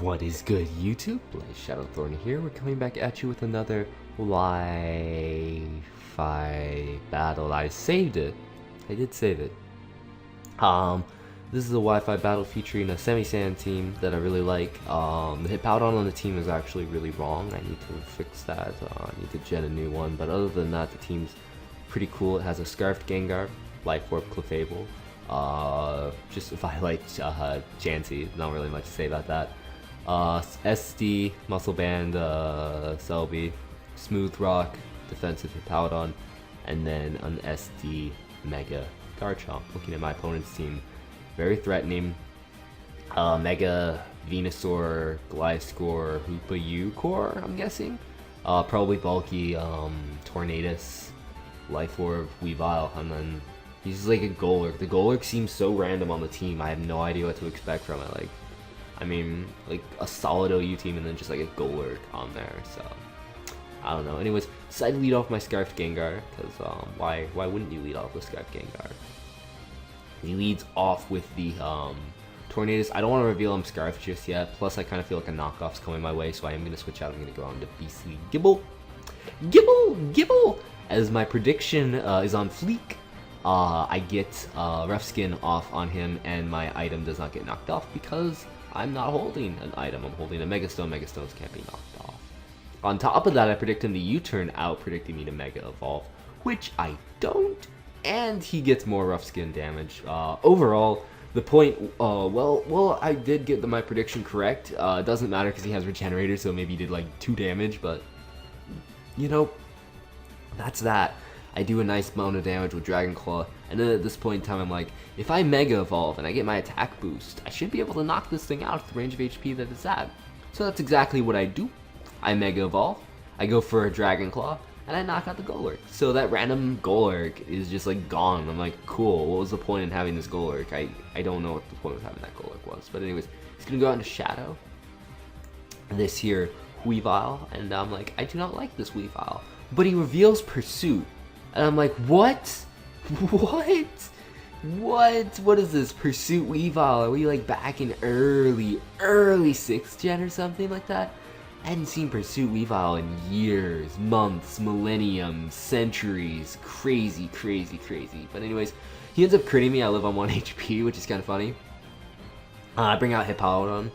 What is good, YouTube? Blaze Shadowthorn here. We're coming back at you with another Wi-Fi battle. I saved it. I did save it. This is a Wi-Fi battle featuring a semi-sand team that I really like. The Hippowdon on the team is actually really wrong. I need to fix that. I need to gen a new one. But other than that, the team's pretty cool. It has a Scarfed Gengar, Life Orb Clefable. Just if I like Chansey, not really much to say about that. SD, Muscle Band, Selby, Smooth Rock, Defensive Hippowdon, and then an SD Mega Garchomp. Looking at my opponent's team, very threatening. Mega Venusaur, Gliscor, Hoopa Core, I'm guessing. Probably bulky, Tornadus, Life Orb, Weavile, and then he's like a Golurk. The Golurk seems so random on the team. I have no idea what to expect from it. I mean, like a solid OU team and then just like a Golurk on there, so I don't know. Anyways, decided to lead off my Scarfed Gengar, because why wouldn't you lead off with Scarfed Gengar? He leads off with the Tornadus. I don't want to reveal I'm Scarfed just yet, plus I kind of feel like a knockoff's coming my way, so I am going to switch out. I'm going to go on to Beastly Gibble, as my prediction is on fleek. I get Rough Skin off on him, and my item does not get knocked off because I'm not holding an item. I'm holding a Megastone. Megastones can't be knocked off. On top of that, I predict him to U-turn out, predicting me to Mega Evolve, which I don't, and he gets more Rough Skin damage. Overall, the point, well, I did get my prediction correct. It doesn't matter because he has Regenerator, so maybe he did like 2 damage, but, you know, that's that. I do a nice amount of damage with Dragon Claw, and then at this point in time I'm like, if I Mega Evolve and I get my attack boost, I should be able to knock this thing out at the range of HP that it's at. So that's exactly what I do. I Mega Evolve, I go for a Dragon Claw, and I knock out the Golurk. So that random Golurk is just like gone. I'm like, cool, what was the point in having this Golurk? I don't know what the point of having that Golurk was. But anyways, he's gonna go out into Shadow. This here Weavile, and I'm like, I do not like this Weavile. But he reveals Pursuit. And I'm like, what? What is this? Pursuit Weavile? Are we like back in early 6th gen or something like that? I hadn't seen Pursuit Weavile in years, months, millenniums, centuries. Crazy. But anyways, he ends up critting me. I live on 1 HP, which is kind of funny. I bring out Hippowdon.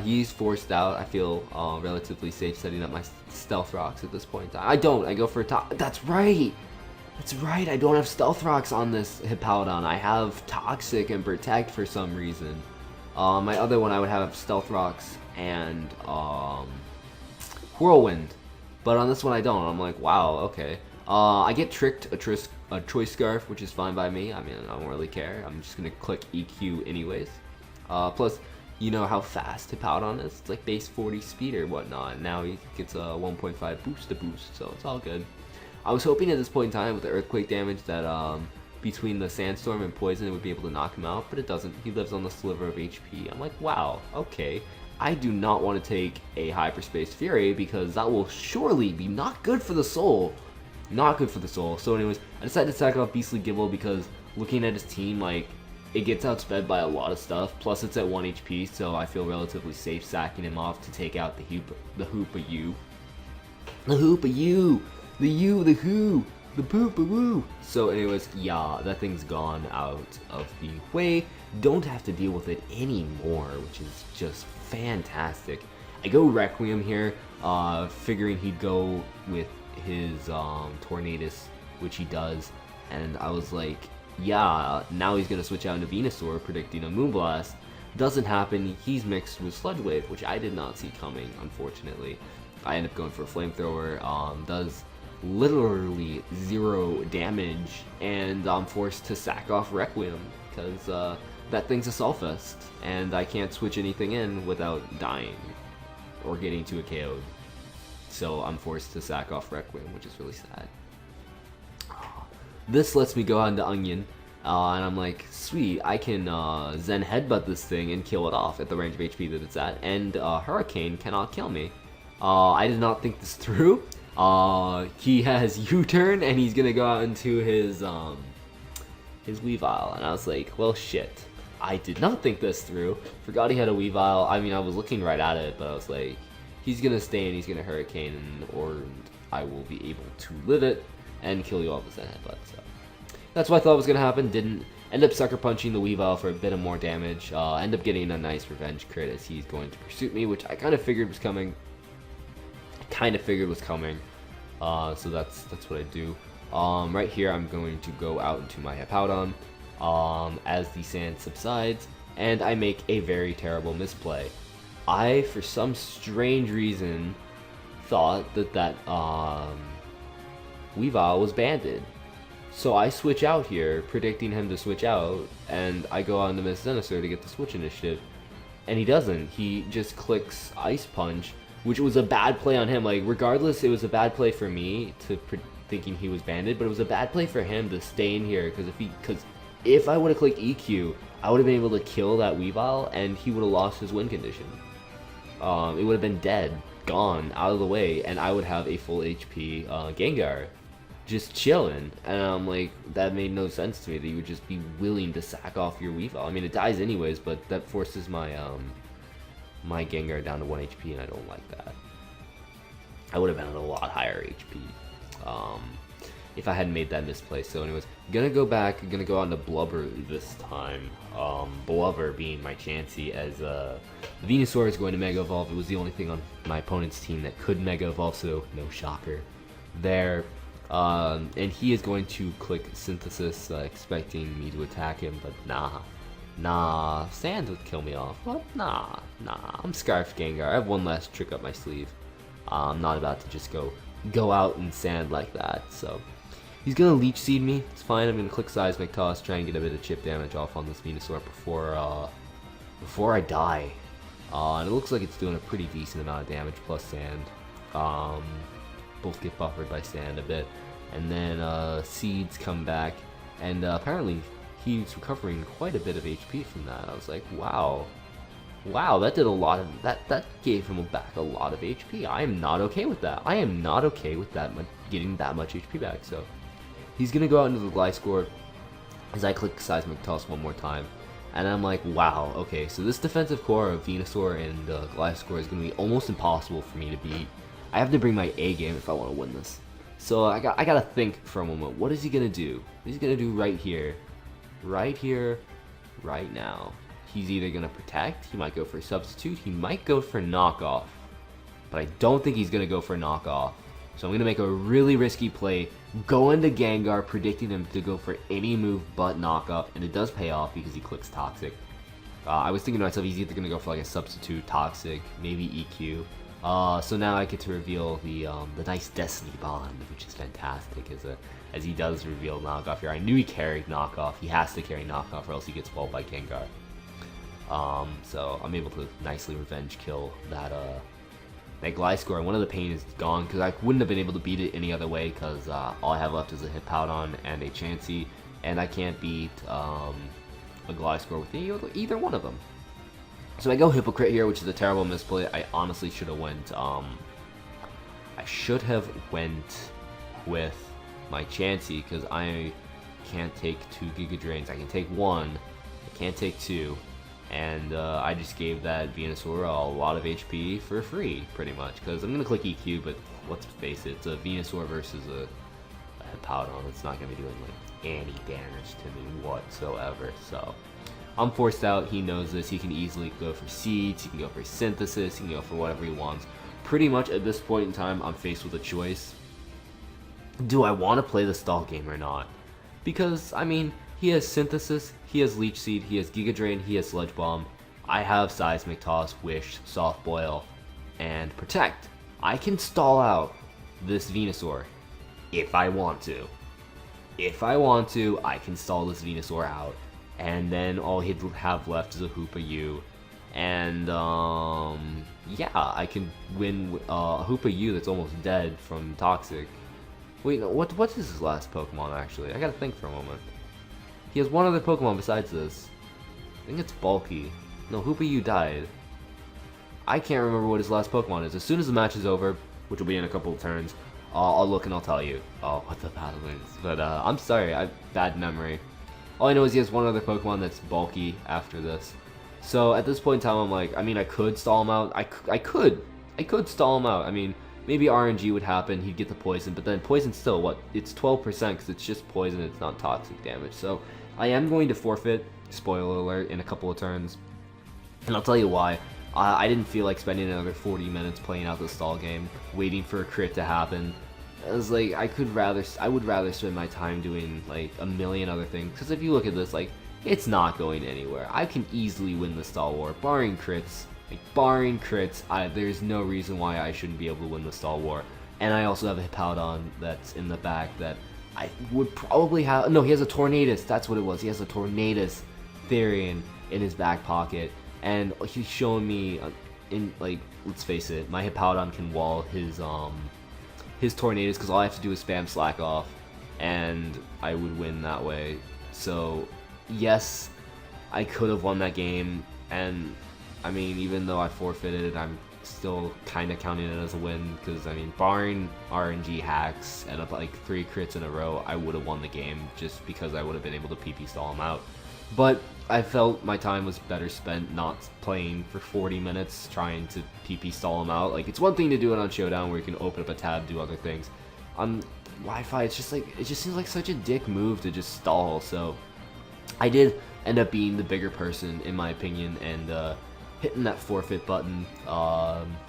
He's forced out. I feel relatively safe setting up my Stealth Rocks at this point in time. I don't. I go for a top. That's right. I don't have Stealth Rocks on this Hippowdon. I have Toxic and Protect for some reason. My other one I would have Stealth Rocks and Whirlwind. But on this one I don't. I'm like, wow, okay. I get tricked a Choice Scarf, which is fine by me. I mean, I don't really care. I'm just going to click EQ anyways. Plus, you know how fast Hippowdon is. It's like base 40 speed or whatnot. Now he gets a 1.5 boost, so it's all good. I was hoping at this point in time with the Earthquake damage that between the Sandstorm and Poison it would be able to knock him out, but it doesn't. He lives on the sliver of HP. I'm like, wow, okay. I do not want to take a Hyperspace Fury because that will surely be not good for the soul. Not good for the soul. So anyways, I decided to sack off Beastly Gibble because looking at his team, like, it gets outsped by a lot of stuff. Plus it's at 1 HP, so I feel relatively safe sacking him off to take out the Hoopa the Poopa-woo. So anyways, yeah, that thing's gone out of the way. Don't have to deal with it anymore, which is just fantastic. I go Requiem here, figuring he'd go with his Tornadus, which he does, and I was like, yeah, now he's gonna switch out into Venusaur, predicting a Moonblast. Doesn't happen. He's mixed with Sludge Wave, which I did not see coming, unfortunately. I end up going for a Flamethrower, does literally 0 damage, and I'm forced to sack off Requiem because that thing's a Sulfest, and I can't switch anything in without dying or getting to a KO. So I'm forced to sack off Requiem, which is really sad. This lets me go out into Onion, and I'm like, sweet, I can Zen Headbutt this thing and kill it off at the range of HP that it's at, and Hurricane cannot kill me. I did not think this through. He has U-turn and he's gonna go out into his Weavile, and I was like, well, shit. I did not think this through. Forgot he had a Weavile. I mean, I was looking right at it, but I was like, he's gonna stay and he's gonna Hurricane, or I will be able to live it and kill you all with that headbutt. So that's what I thought was gonna happen. Didn't. End up sucker punching the Weavile for a bit of more damage. End up getting a nice revenge crit as he's going to pursue me, which I kind of figured was coming. So that's what I do. Right here, I'm going to go out into my Hippowdon as the sand subsides, and I make a very terrible misplay. I, for some strange reason, thought that Weavile was banded. So I switch out here, predicting him to switch out, and I go on to Miss Venusaur to get the switch initiative. And he doesn't. He just clicks Ice Punch, which was a bad play on him. Like, regardless, it was a bad play for me to thinking he was banded, but it was a bad play for him to stay in here, because if I would have clicked EQ, I would have been able to kill that Weavile, and he would have lost his win condition. It would have been dead, gone, out of the way, and I would have a full HP Gengar. Just chilling, and I'm like, that made no sense to me that you would just be willing to sack off your Weavile. I mean, it dies anyways, but that forces my my Gengar down to 1 HP, and I don't like that. I would have been at a lot higher HP if I hadn't made that misplay. So anyways, gonna go back, gonna go on to Blubber this time. Blubber being my Chansey, as Venusaur is going to Mega Evolve. It was the only thing on my opponent's team that could Mega Evolve, so no shocker there. And he is going to click Synthesis, expecting me to attack him, but nah, Sand would kill me off. What? Nah, I'm Scarf Gengar. I have one last trick up my sleeve. I'm not about to just go out and Sand like that, so he's gonna Leech Seed me. It's fine. I'm gonna click Seismic Toss, try and get a bit of chip damage off on this Venusaur before I die. And it looks like it's doing a pretty decent amount of damage plus Sand. Both get buffered by Sand a bit, and then Seeds come back, and apparently he's recovering quite a bit of HP from that. I was like, wow, that did a lot of that gave him back a lot of HP. I am not okay with that. I am not okay with that getting that much HP back. So he's gonna go out into the Gliscor as I click Seismic Toss one more time, and I'm like, wow, okay, so this defensive core of Venusaur and Gliscor is gonna be almost impossible for me to beat. I have to bring my A game if I want to win this. So I gotta think for a moment. What is he gonna do? What is he gonna do right here, right now? He's either gonna protect. He might go for a substitute. He might go for knockoff, but I don't think he's gonna go for knockoff. So I'm gonna make a really risky play. Go into Gengar, predicting him to go for any move but knockoff, and it does pay off because he clicks Toxic. I was thinking to myself, he's either gonna go for like a substitute, Toxic, maybe EQ. So now I get to reveal the nice Destiny Bond, which is fantastic, as he does reveal knockoff here. I knew he carried knockoff. He has to carry knockoff or else he gets walled by Gengar. So I'm able to nicely revenge kill that Gliscor. One of the pain is gone because I wouldn't have been able to beat it any other way because all I have left is a Hippowdon and a Chansey, and I can't beat a Gliscor with either one of them. So I go Hypocrite here, which is a terrible misplay. I honestly should have went with my Chansey because I can't take 2 Giga Drains. I can take 1, I can't take 2, and I just gave that Venusaur a lot of HP for free, pretty much, because I'm going to click EQ, but let's face it, it's a Venusaur versus a Hippowdon. It's not going to be doing like any damage to me whatsoever, so I'm forced out. He knows this. He can easily go for Seeds, he can go for Synthesis, he can go for whatever he wants. Pretty much at this point in time, I'm faced with a choice. Do I want to play the stall game or not? Because, I mean, he has Synthesis, he has Leech Seed, he has Giga Drain, he has Sludge Bomb. I have Seismic Toss, Wish, Soft Boil, and Protect. I can stall out this Venusaur if I want to. If I want to, I can stall this Venusaur out. And then all he'd have left is a Hoopa U. And, yeah, I can win a Hoopa U that's almost dead from Toxic. Wait, no, what is his last Pokemon, actually? I gotta think for a moment. He has one other Pokemon besides this. I think it's Bulky. No, Hoopa U died. I can't remember what his last Pokemon is. As soon as the match is over, which will be in a couple of turns, I'll look and I'll tell you what the battle is. But I'm sorry, I have bad memory. All I know is he has one other Pokemon that's bulky after this. So at this point in time, I'm like, I mean, I could stall him out. I could stall him out. I mean, maybe RNG would happen, he'd get the poison, but then poison still, what? It's 12% because it's just poison, it's not toxic damage. So I am going to forfeit, spoiler alert, in a couple of turns. And I'll tell you why. I didn't feel like spending another 40 minutes playing out the stall game, waiting for a crit to happen. I was like, I would rather spend my time doing like a million other things. Because if you look at this, like, it's not going anywhere. I can easily win the stall war, barring crits. Like, barring crits, there's no reason why I shouldn't be able to win the stall war. And I also have a Hippowdon that's in the back that I would probably have. No, he has a Tornadus. That's what it was. He has a Tornadus Therian in his back pocket. And he's showing me, like, let's face it, my Hippowdon can wall his Tornadus because all I have to do is spam Slack Off, and I would win that way. So, yes, I could have won that game, and I mean, even though I forfeited, I'm still kind of counting it as a win because, I mean, barring RNG hacks and like 3 crits in a row, I would have won the game just because I would have been able to PP stall him out. But I felt my time was better spent not playing for 40 minutes trying to PP stall him out. Like, it's one thing to do it on Showdown where you can open up a tab, do other things. On Wi-Fi, it's just like, it just seems like such a dick move to just stall. So I did end up being the bigger person in my opinion and hitting that forfeit button.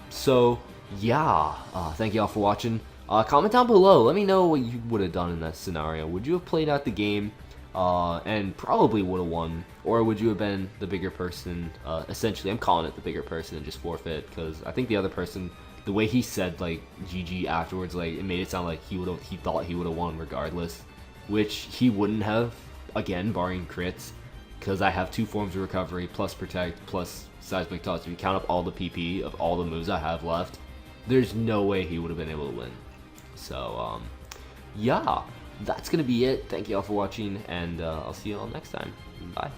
So yeah, thank you all for watching. Comment down below, let me know what you would have done in that scenario. Would you have played out the game and probably would have won, or would you have been the bigger person? Essentially, I'm calling it the bigger person and just forfeit, because I think the other person, the way he said like GG afterwards, like, it made it sound like he thought he would have won regardless, which he wouldn't have, again, barring crits, because I have 2 forms of recovery plus protect plus seismic toss. If you count up all the PP of all the moves I have left, there's no way he would have been able to win. So yeah, that's gonna be it. Thank you all for watching, and I'll see you all next time. Bye.